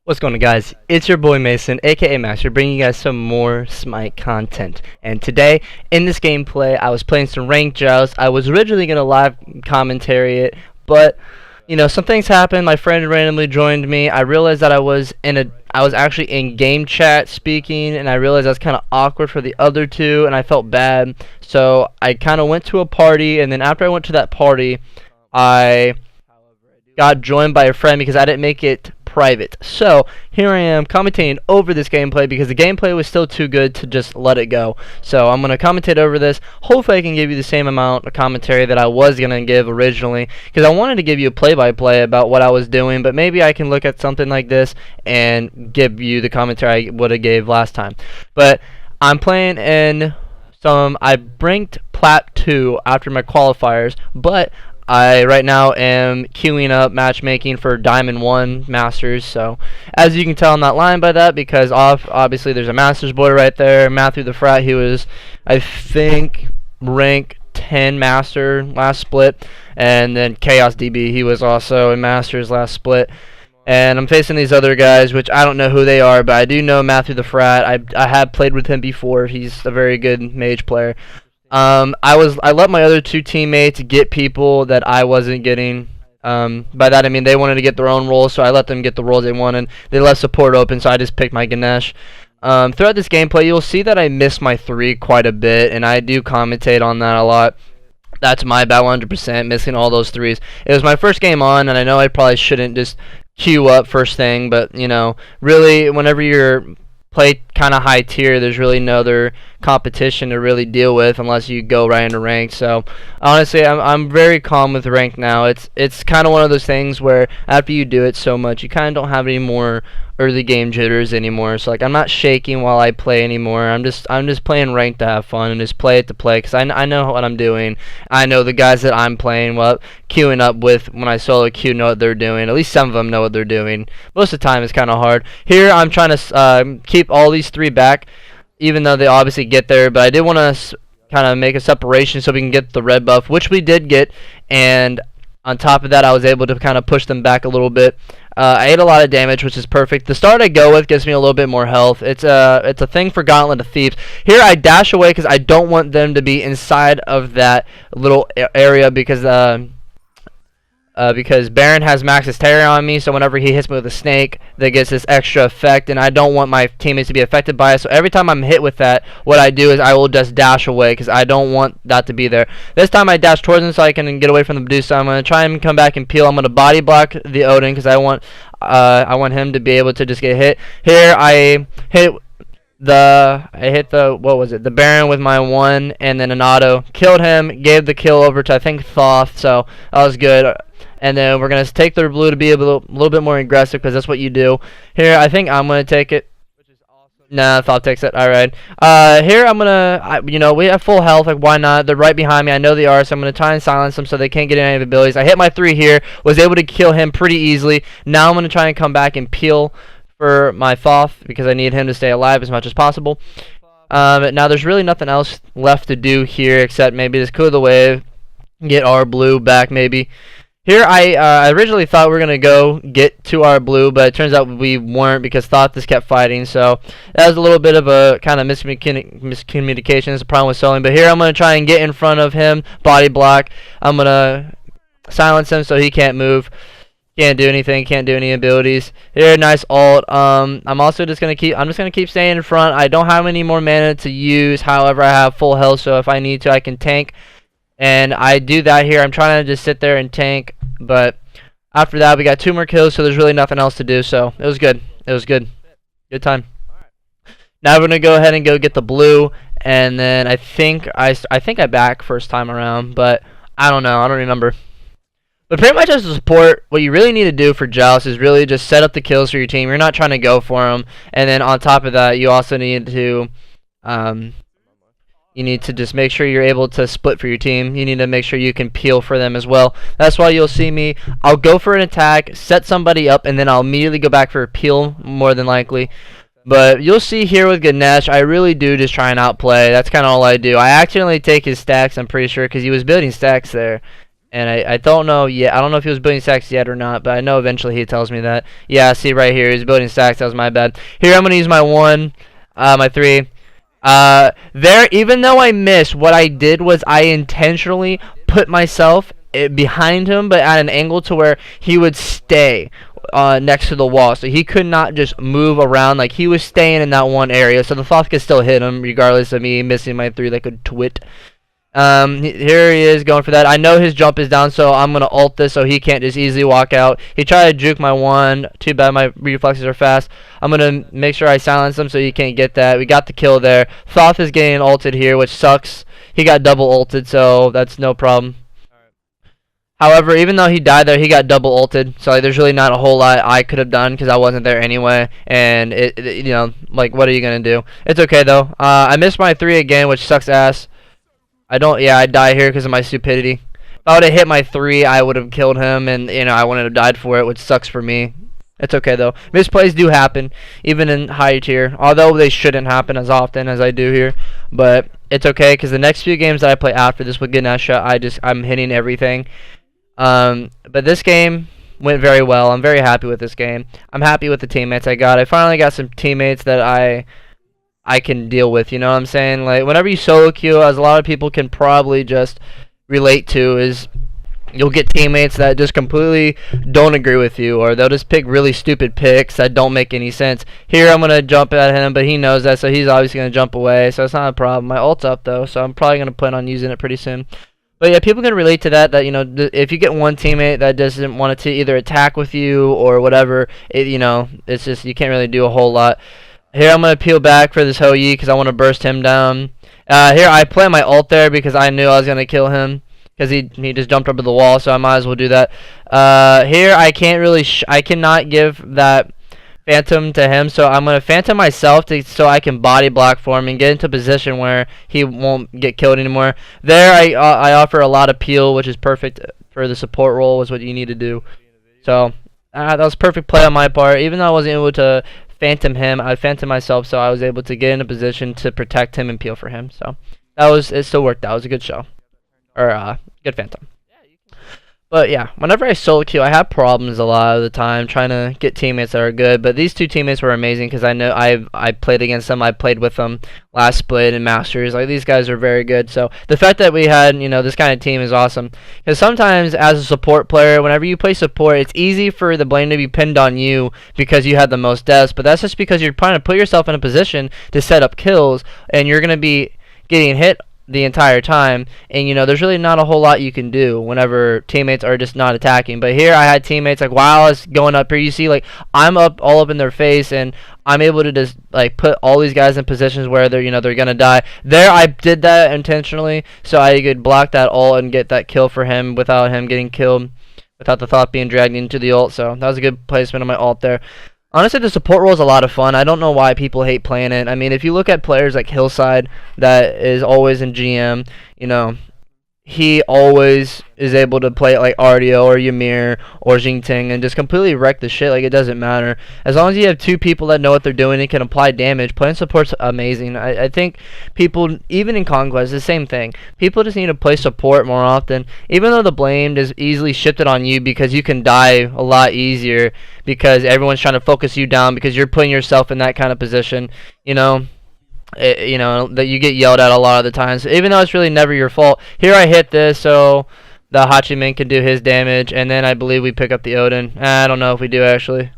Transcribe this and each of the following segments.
What's going on, guys? It's your boy Mason, aka Master, bringing you guys some more Smite content. And today, in this gameplay, I was playing some ranked Joust. I was originally going to live commentary it, but some things happened. My friend randomly joined me. I realized that I was actually in game chat speaking, and I realized I was kind of awkward for the other two, and I felt bad. So I kind of went to a party, and then after I went to that party, I got joined by a friend because I didn't make it private. So here I am commentating over this gameplay because the gameplay was still too good to just let it go. So I'm going to commentate over this. Hopefully I can give you the same amount of commentary that I was going to give originally, because I wanted to give you a play-by-play about what I was doing, but maybe I can look at something like this and give you the commentary I would have gave last time. But I'm playing in I ranked Plat 2 after my qualifiers, but I right now am queuing up matchmaking for Diamond 1 Masters. So as you can tell, I'm not lying by that, because obviously there's a Masters boy right there, Matthew the Frat. He was, I think, rank 10 Master last split, and then Chaos DB, he was also a Masters last split. And I'm facing these other guys, which I don't know who they are, but I do know Matthew the Frat. I have played with him before. He's a very good mage player. I let my other two teammates get people that I wasn't getting. By that I mean they wanted to get their own roles, so I let them get the roles they wanted. They left support open, so I just picked my Ganesh. Throughout this gameplay, you'll see that I miss my 3 quite a bit, and I do commentate on that a lot. That's my bad, 100%, missing all those 3s. It was my first game on, and I know I probably shouldn't just queue up first thing, but really, whenever you're play kind of high tier, there's really no other competition to really deal with unless you go right into ranked. So honestly, I'm very calm with ranked now. It's kind of one of those things where after you do it so much, you kind of don't have any more early game jitters anymore. So like, I'm not shaking while I play anymore. I'm just playing ranked to have fun and just play it to play, because I know what I'm doing. I know the guys that I'm playing queuing up with when I solo queue know what they're doing. At least some of them know what they're doing. Most of the time it's kind of hard. Here I'm trying to keep all these 3 back, even though they obviously get there, but I did want to kind of make a separation so we can get the red buff, which we did get, and on top of that I was able to kind of push them back a little bit. I ate a lot of damage, which is perfect. The start I go with gives me a little bit more health. It's a thing for Gauntlet of Thieves. Here I dash away because I don't want them to be inside of that little area, because Baron has max hysteria on me, so whenever he hits me with a snake, that gets this extra effect, and I don't want my teammates to be affected by it. So every time I'm hit with that, what I do is I will just dash away, because I don't want that to be there. This time I dash towards him so I can get away from the Medusa. I'm going to try and come back and peel. I'm going to body block the Odin, because I want him to be able to just get hit. Here I hit the what was it? The Baron with my 1, and then an auto. Killed him, gave the kill over to I think Thoth, so that was good. And then we're going to take their blue to be a little bit more aggressive, because that's what you do. Here, I think I'm going to take it. Nah, Thoth takes it. Alright. Here I'm going to, we have full health. Like, why not? They're right behind me. I know they are, so I'm going to try and silence them so they can't get any of the abilities. I hit my 3 here. Was able to kill him pretty easily. Now I'm going to try and come back and peel for my Thoth, because I need him to stay alive as much as possible. Now there's really nothing else left to do here except maybe just cool the wave, get our blue back maybe. Here, I originally thought we were going to get to our blue, but it turns out we weren't, because Thoth just kept fighting. So that was a little bit of a kind of miscommunication. It's a problem with soloing. But here I'm going to try and get in front of him, body block. I'm going to silence him so he can't move. Can't do anything, can't do any abilities. Here, nice ult. I'm also just going to keep staying in front. I don't have any more mana to use. However, I have full health, so if I need to, I can tank. And I do that here. I'm trying to just sit there and tank. But after that, we got 2 more kills, so there's really nothing else to do. So it was good. It was good. Good time. Now we're gonna go ahead and go get the blue, and then I think I back first time around, but I don't know. I don't remember. But pretty much as a support, what you really need to do for Joust is really just set up the kills for your team. You're not trying to go for them, and then on top of that, you also need to just make sure you're able to split for your team. You need to make sure you can peel for them as well. That's why you'll see me, I'll go for an attack, set somebody up, and then I'll immediately go back for a peel, more than likely. But you'll see here with Ganesh, I really do just try and outplay. That's kind of all I do. I accidentally take his stacks, I'm pretty sure, because he was building stacks there. And I don't know yet. I don't know if he was building stacks yet or not, but I know eventually he tells me that. Yeah, see right here, he's building stacks. That was my bad. Here, I'm going to use my 1, my 3. There, even though I missed, what I did was I intentionally put myself behind him, but at an angle to where he would stay next to the wall, so he could not just move around. Like, he was staying in that one area, so the Thoth could still hit him regardless of me missing my 3 that could twit. Here he is going for that. I know his jump is down, so I'm gonna ult this so he can't just easily walk out. He tried to juke my 1. Too bad my reflexes are fast. I'm gonna make sure I silence him so he can't get that. We got the kill there. Thoth is getting ulted here, which sucks. He got double ulted, so that's no problem. However, even though he died there, he got double ulted, so like, there's really not a whole lot I could have done because I wasn't there anyway. And you know, like, what are you gonna do? It's okay though. I missed my 3 again, which sucks ass. I die here because of my stupidity. If I would have hit my 3, I would have killed him, and you know, I wouldn't have died for it, which sucks for me. It's okay though. Misplays do happen, even in high tier, although they shouldn't happen as often as I do here. But it's okay because the next few games that I play after this with Ganesha, I'm hitting everything. But this game went very well. I'm very happy with this game. I'm happy with the teammates I got. I finally got some teammates that I can deal with, you know what I'm saying? Like, whenever you solo queue, as a lot of people can probably just relate to, is you'll get teammates that just completely don't agree with you, or they'll just pick really stupid picks that don't make any sense. Here, I'm going to jump at him, but he knows that, so he's obviously going to jump away, so it's not a problem. My ult's up, though, so I'm probably going to plan on using it pretty soon. But yeah, people can relate to that, you know, if you get one teammate that doesn't want to either attack with you or whatever, you know, it's just, you can't really do a whole lot. Here, I'm going to peel back for this Ho-Yi because I want to burst him down. Here, I play my ult there because I knew I was going to kill him because he just jumped over the wall, so I might as well do that. Here, I can't really, I cannot give that Phantom to him, so I'm going to Phantom myself so I can body block for him and get into a position where he won't get killed anymore. There, I offer a lot of peel, which is perfect for the support role, is what you need to do. So, that was perfect play on my part. Even though I wasn't able to Phantom him, I Phantom myself, so I was able to get in a position to protect him and peel for him. So, it still worked out. It was a good show. Or, good Phantom. But yeah, whenever I solo queue, I have problems a lot of the time trying to get teammates that are good. But these 2 teammates were amazing because I know I played against them. I played with them last split in Masters. Like, these guys are very good. So the fact that we had, you know, this kind of team is awesome. Because sometimes as a support player, whenever you play support, it's easy for the blame to be pinned on you because you had the most deaths. But that's just because you're trying to put yourself in a position to set up kills, and you're going to be getting hit the entire time, and you know, there's really not a whole lot you can do whenever teammates are just not attacking. But here I had teammates, like, while I was going up here, you see, like, I'm all up in their face, and I'm able to just like put all these guys in positions where they're, you know, they're gonna die. There, I did that intentionally so I could block that ult and get that kill for him without him getting killed, without the Thoth being dragged into the ult. So that was a good placement of my ult there. Honestly, the support role is a lot of fun. I don't know why people hate playing it. I mean, if you look at players like Hillside, that is always in GM, you know, he always is able to play it like RDO or Ymir or Jingting and just completely wreck the shit. Like, it doesn't matter. As long as you have 2 people that know what they're doing and can apply damage, playing support's amazing. I think people, even in Conquest, the same thing. People just need to play support more often. Even though the blame is easily shifted on you because you can die a lot easier because everyone's trying to focus you down because you're putting yourself in that kind of position, you know. You know, that you get yelled at a lot of the times, even though it's really never your fault. Here I hit this so the Hachiman can do his damage, and then I believe we pick up the Odin. I don't know if we do, actually.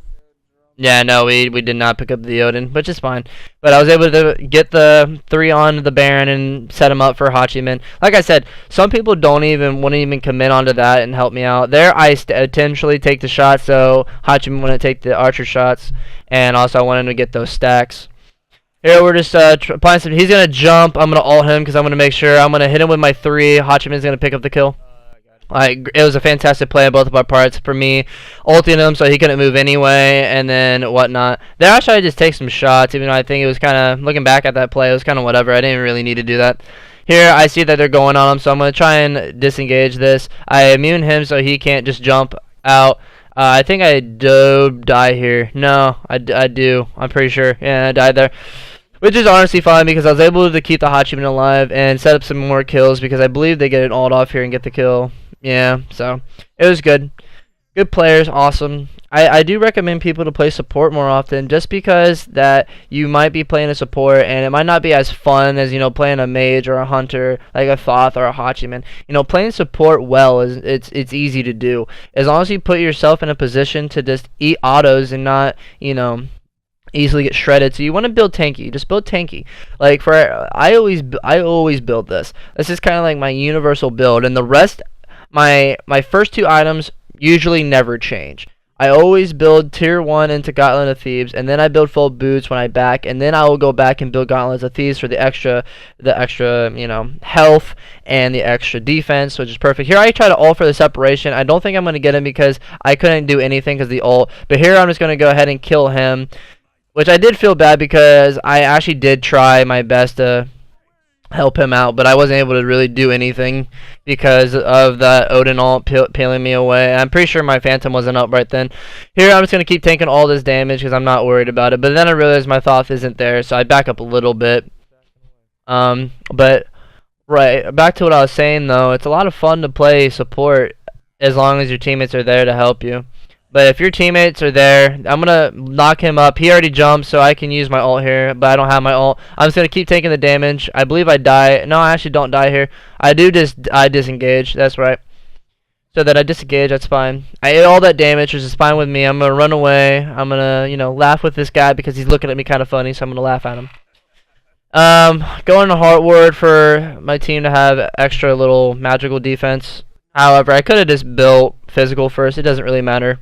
Yeah, no, we did not pick up the Odin, which is fine. But I was able to get the 3 on the Baron and set him up for Hachiman. Like I said, some people wouldn't even commit onto that and help me out. There, I intentionally take the shots, so Hachiman wouldn't take the archer shots, and also I wanted to get those stacks. Here we're just applying some. He's gonna jump. I'm gonna ult him because I'm gonna make sure I'm gonna hit him with my 3. Hachiman's gonna pick up the kill. It was a fantastic play on both of our parts. For me, ulting him so he couldn't move anyway, and then whatnot. There, actually, I just take some shots, even though I think it was kind of, looking back at that play, it was kind of whatever. I didn't really need to do that. Here, I see that they're going on him, so I'm gonna try and disengage this. I immune him so he can't just jump out. I think I do die here. No, I do. I'm pretty sure. Yeah, I died there. Which is honestly fine because I was able to keep the Hachiman alive and set up some more kills because I believe they get an ult off here and get the kill. Yeah, so it was good. Good players, awesome. I do recommend people to play support more often, just because that you might be playing a support and it might not be as fun as, you know, playing a mage or a hunter like a Thoth or a Hachiman. You know, playing support well is it's easy to do as long as you put yourself in a position to just eat autos and not, you know, easily get shredded. So you want to build tanky. Just build tanky. Like for I always build this. This is kind of like my universal build, and the rest, my first two items usually never change. I always build tier 1 into Gauntlet of Thieves, and then I build full boots when I back, and then I will go back and build Gauntlets of Thieves for the extra, you know, health and the extra defense, which is perfect. Here I try to ult for the separation. I don't think I'm going to get him because I couldn't do anything because the ult, but here I'm just going to go ahead and kill him, which I did feel bad because I actually did try my best to help him out, but I wasn't able to really do anything because of that Odin ult peeling me away. I'm pretty sure my Phantom wasn't up right then. Here I'm just going to keep taking all this damage because I'm not worried about it, but then I realized my Thoth isn't there, so I back up a little bit. But right, back to what I was saying though, it's a lot of fun to play support as long as your teammates are there to help you. But if your teammates are there, I'm going to knock him up. He already jumped, so I can use my ult here, but I don't have my ult. I'm just going to keep taking the damage. I believe I die. No, I actually don't die here. I disengage. That's right. So that I disengage, that's fine. I ate all that damage, which is fine with me. I'm going to run away. I'm going to, you know, laugh with this guy because he's looking at me kind of funny, so I'm going to laugh at him. Going to Heart Ward for my team to have extra little magical defense. However, I could have just built physical first. It doesn't really matter.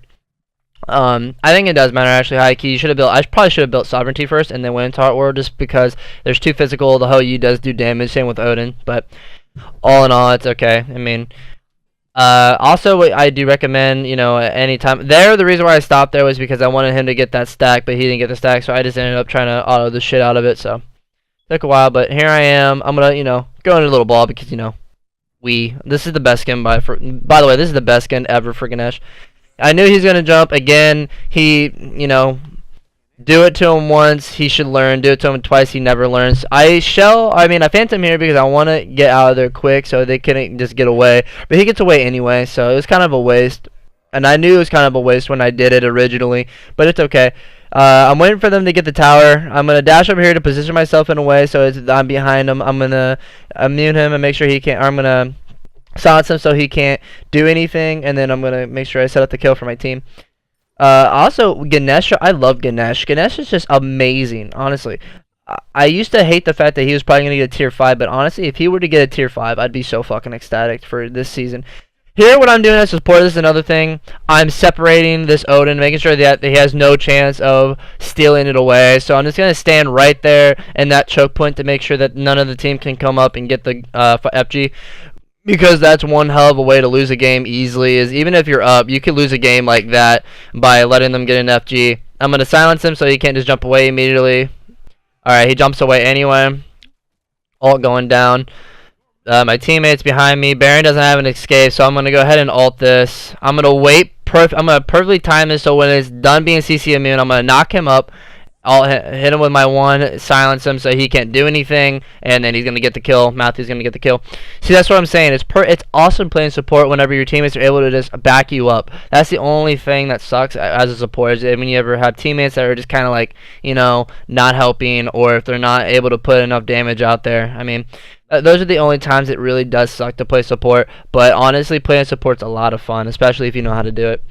I think it does matter actually. High key, I probably should have built Sovereignty first and then went into Heart Ward just because there's too physical. The Ho Yu does do damage, same with Odin, but all in all, it's okay. I mean, also I do recommend, you know, at any time. The reason why I stopped there was because I wanted him to get that stack, but he didn't get the stack, so I just ended up trying to auto the shit out of it. So took a while, but here I am. I'm gonna, you know, go into a little ball because, you know, this is the best skin by the way, this is the best skin ever for Ganesh. I knew he's going to jump. Again, he, you know, do it to him once, he should learn. Do it to him twice, he never learns. I Phantom here because I want to get out of there quick so they couldn't just get away. But he gets away anyway, so it was kind of a waste. And I knew it was kind of a waste when I did it originally, but it's okay. I'm waiting for them to get the tower. I'm going to dash over here to position myself in a way so I'm behind him. I'm going to immune him and make sure he can't, I'm going to silence him so he can't do anything, and then I'm gonna make sure I set up the kill for my team. Also, Ganesh, I love Ganesh. Ganesh is just amazing, honestly. I used to hate the fact that he was probably gonna get a tier 5, but honestly, if he were to get a tier 5, I'd be so fucking ecstatic for this season. Here, what I'm doing as support, this is another thing. I'm separating this Odin, making sure that he has no chance of stealing it away. So I'm just going to stand right there in that choke point to make sure that none of the team can come up and get the FG. Because that's one hell of a way to lose a game easily, is even if you're up, you could lose a game like that by letting them get an FG. I'm going to silence him so he can't just jump away immediately. Alright, he jumps away anyway. Ult going down. My teammate's behind me. Baron doesn't have an escape, so I'm going to go ahead and ult this. I'm going to wait. I'm going to perfectly time this so when it's done being CC immune, I'm going to knock him up. I'll hit him with my one, silence him so he can't do anything, and then he's going to get the kill. Matthew's going to get the kill. See, that's what I'm saying. It's awesome playing support whenever your teammates are able to just back you up. That's the only thing that sucks as a support, is when you ever have teammates that are just kind of like, you know, not helping, or if they're not able to put enough damage out there. I mean, those are the only times it really does suck to play support, but honestly, playing support's a lot of fun, especially if you know how to do it.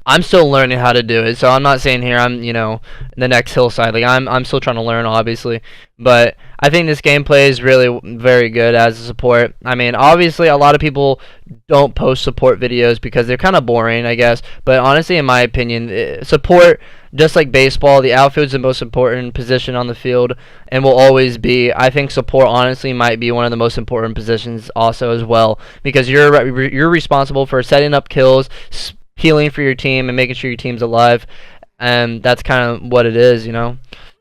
I'm still learning how to do it, so I'm not saying here I'm, you know, the next hillside. Like, I'm still trying to learn, obviously, but I think this gameplay is really very good as a support. I mean, obviously, a lot of people don't post support videos because they're kind of boring, I guess, but honestly, in my opinion, support, just like baseball, the outfield's the most important position on the field and will always be. I think support, honestly, might be one of the most important positions also as well, because you're responsible for setting up kills, healing for your team, and making sure your team's alive, and that's kind of what it is, you know.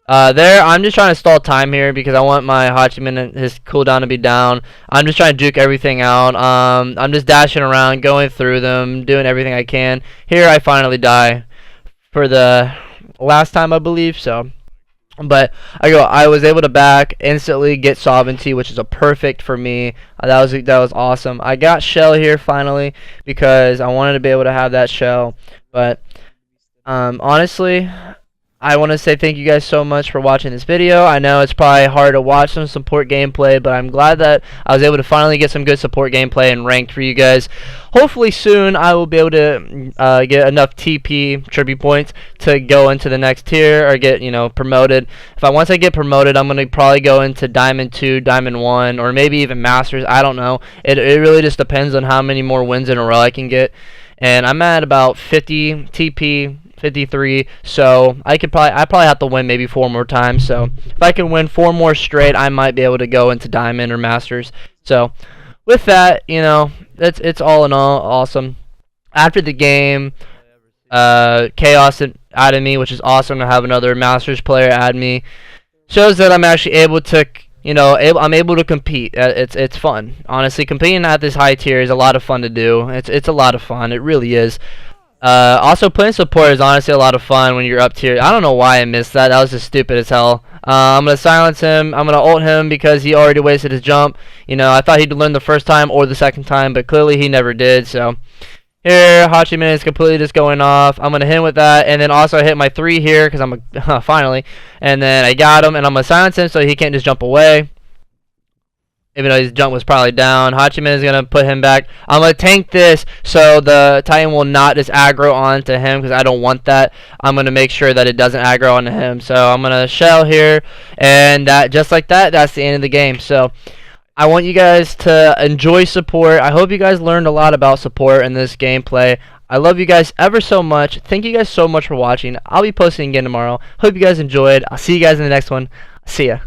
I'm just trying to stall time here because I want my Hachiman and his cooldown to be down. I'm just trying to juke everything out. I'm just dashing around, going through them, doing everything I can. Here I finally die for the last time, I believe, so I was able to back instantly get sovereignty, which is a perfect for me. That was awesome. I got shell here finally because I wanted to be able to have that shell. But honestly, I want to say thank you guys so much for watching this video. I know it's probably hard to watch some support gameplay, but I'm glad that I was able to finally get some good support gameplay and ranked for you guys. Hopefully soon I will be able to get enough TP tribute points to go into the next tier or get, promoted. Once I get promoted, I'm going to probably go into Diamond 2, Diamond 1, or maybe even Masters. I don't know. It really just depends on how many more wins in a row I can get. And I'm at about 50 TP. 53, so I probably have to win maybe 4 more times. So if I can win 4 more straight, I might be able to go into Diamond or Masters. So with that, it's all in all awesome. After the game, Chaos added me, which is awesome to have another Masters player add me. Shows that I'm actually able to, I'm able to compete. It's fun. Honestly, competing at this high tier is a lot of fun to do. It's a lot of fun. It really is. Also, playing support is honestly a lot of fun when you're up tier. I don't know why I missed that. That was just stupid as hell. I'm going to silence him. I'm going to ult him because he already wasted his jump. I thought he'd learn the first time or the second time, but clearly he never did. So here, Hachiman is completely just going off. I'm going to hit him with that, and then also hit my 3 here because I'm finally. And then I got him, and I'm going to silence him so he can't just jump away. Even though his jump was probably down. Hachiman is going to put him back. I'm going to tank this so the Titan will not just aggro onto him because I don't want that. I'm going to make sure that it doesn't aggro onto him. So I'm going to shell here. And just like that, that's the end of the game. So I want you guys to enjoy support. I hope you guys learned a lot about support in this gameplay. I love you guys ever so much. Thank you guys so much for watching. I'll be posting again tomorrow. Hope you guys enjoyed. I'll see you guys in the next one. See ya.